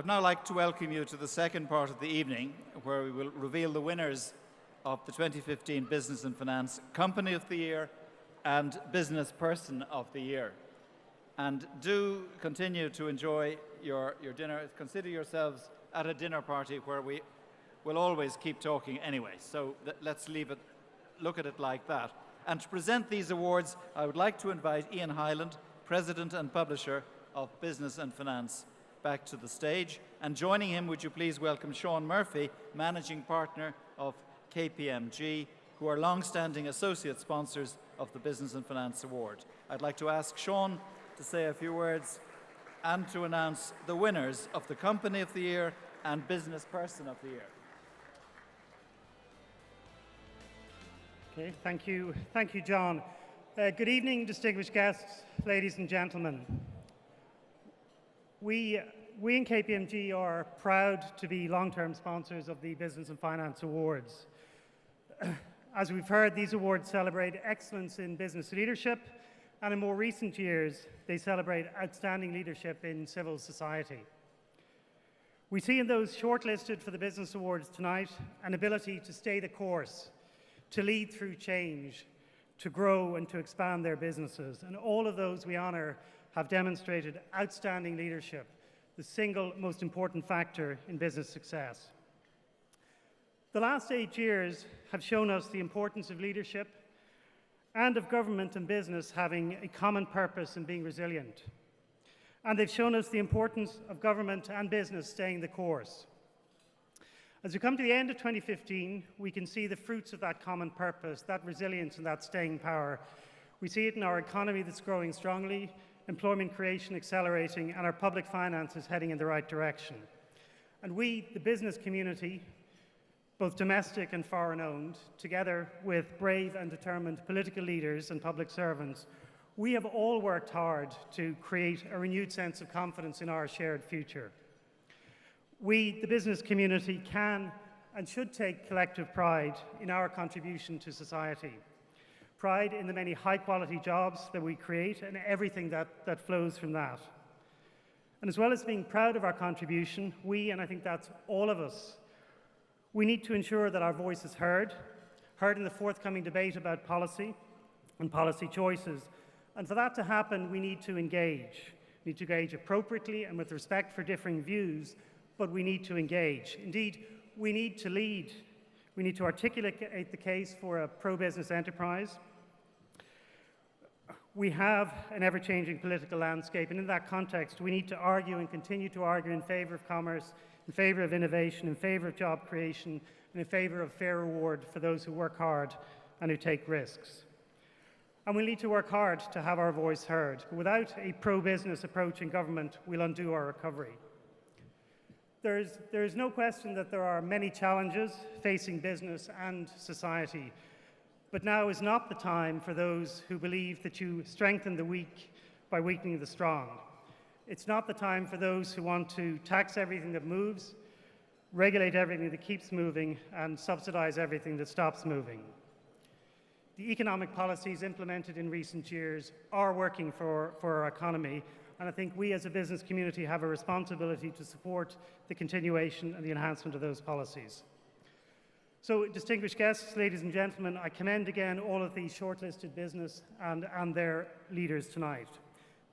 I'd now like to welcome you to the second part of the evening, where we will reveal the winners of the 2015 Business and Finance Company of the Year and Business Person of the Year. And do continue to enjoy your dinner. Consider yourselves at a dinner party where we will always keep talking anyway. So let's look at it like that. And to present these awards, I would like to invite Ian Hyland, President and Publisher of Business and Finance, back to the stage. And joining him, would you please welcome Sean Murphy, Managing Partner of KPMG, who are long-standing associate sponsors of the Business and Finance Award. I'd like to ask Sean to say a few words and to announce the winners of the Company of the Year and Business Person of the Year. Okay, thank you, John. Good evening, distinguished guests, ladies and gentlemen. We in KPMG are proud to be long-term sponsors of the Business and Finance Awards. As we've heard, these awards celebrate excellence in business leadership, and in more recent years, they celebrate outstanding leadership in civil society. We see in those shortlisted for the Business Awards tonight an ability to stay the course, to lead through change, to grow and to expand their businesses. And all of those we honour have demonstrated outstanding leadership, the single most important factor in business success. The last 8 years have shown us the importance of leadership and of government and business having a common purpose and being resilient. And they've shown us the importance of government and business staying the course. As we come to the end of 2015, we can see the fruits of that common purpose, that resilience and that staying power. We see it in our economy that's growing strongly, employment creation accelerating, and our public finances heading in the right direction. And we, the business community, both domestic and foreign-owned, together with brave and determined political leaders and public servants, we have all worked hard to create a renewed sense of confidence in our shared future. We, the business community, can and should take collective pride in our contribution to society. Pride in the many high-quality jobs that we create and everything that flows from that. And as well as being proud of our contribution, we, and I think that's all of us, we need to ensure that our voice is heard in the forthcoming debate about policy and policy choices. And for that to happen, we need to engage. We need to engage appropriately and with respect for differing views, but we need to engage. Indeed, we need to lead. We need to articulate the case for a pro-business enterprise. We have an ever-changing political landscape, and in that context, we need to argue and continue to argue in favour of commerce, in favour of innovation, in favour of job creation, and in favour of fair reward for those who work hard and who take risks. And we need to work hard to have our voice heard. But without a pro-business approach in government, we'll undo our recovery. There is no question that there are many challenges facing business and society. But now is not the time for those who believe that you strengthen the weak by weakening the strong. It's not the time for those who want to tax everything that moves, regulate everything that keeps moving, and subsidize everything that stops moving. The economic policies implemented in recent years are working for our economy, and I think we as a business community have a responsibility to support the continuation and the enhancement of those policies. So, distinguished guests, ladies and gentlemen, I commend again all of these shortlisted business and their leaders tonight.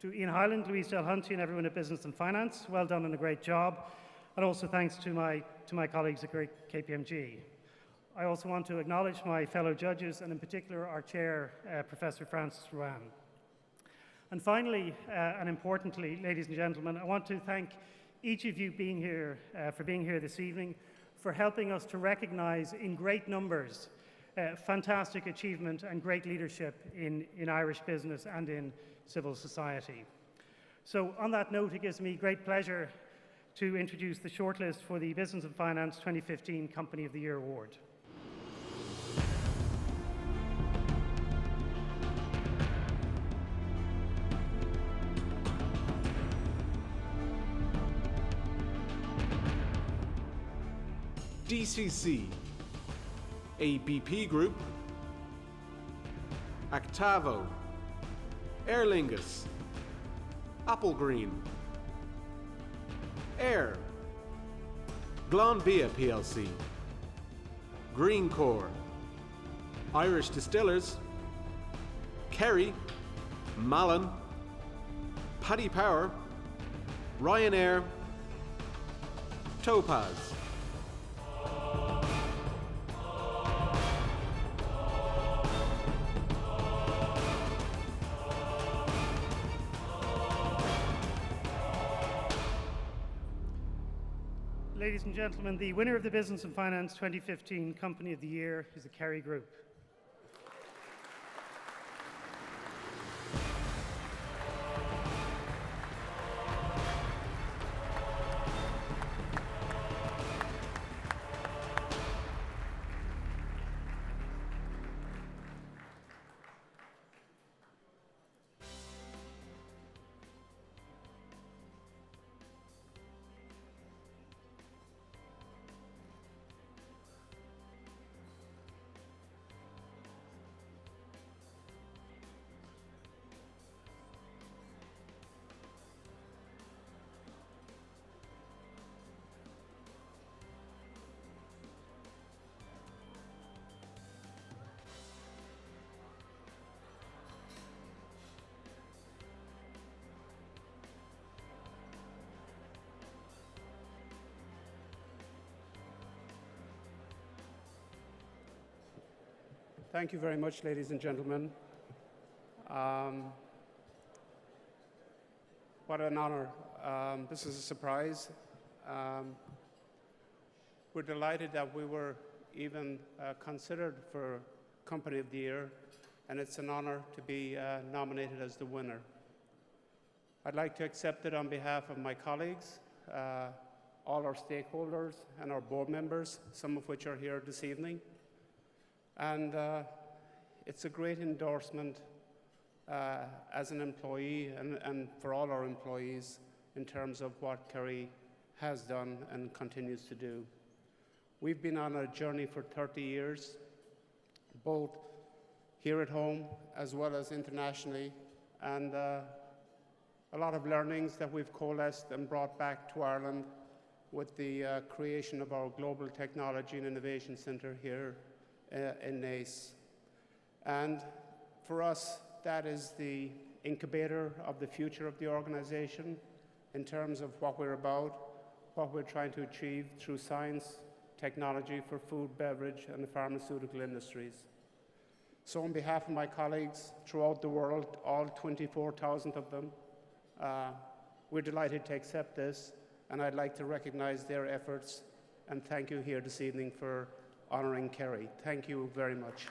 To Ian Hyland, Louise Delhunty, and everyone at Business and Finance, well done and a great job. And also thanks to my colleagues at KPMG. I also want to acknowledge my fellow judges, and in particular our chair, Professor Francis Ruan. And finally, and importantly, ladies and gentlemen, I want to thank each of you for being here this evening, for helping us to recognize in great numbers fantastic achievement and great leadership in Irish business and in civil society. So on that note, it gives me great pleasure to introduce the shortlist for the Business and Finance 2015 Company of the Year Award. DCC, ABP Group, Actavo, Aer Lingus, Applegreen, Air, Glanbia plc, Greencore, Irish Distillers, Kerry, Malin, Paddy Power, Ryanair, Topaz. Ladies and gentlemen, the winner of the Business and Finance 2015 Company of the Year is the Kerry Group. Thank you very much, ladies and gentlemen. What an honor. This is a surprise. We're delighted that we were even considered for Company of the Year, and it's an honor to be nominated as the winner. I'd like to accept it on behalf of my colleagues, all our stakeholders, and our board members, some of which are here this evening. And it's a great endorsement as an employee and for all our employees in terms of what Kerry has done and continues to do. We've been on a journey for 30 years, both here at home as well as internationally, and a lot of learnings that we've coalesced and brought back to Ireland with the creation of our Global Technology and Innovation Centre here in Naas. And for us, that is the incubator of the future of the organization in terms of what we're about, what we're trying to achieve through science, technology for food, beverage, and the pharmaceutical industries. So on behalf of my colleagues throughout the world, all 24,000 of them, we're delighted to accept this, and I'd like to recognize their efforts and thank you here this evening for honoring Kerry. Thank you very much.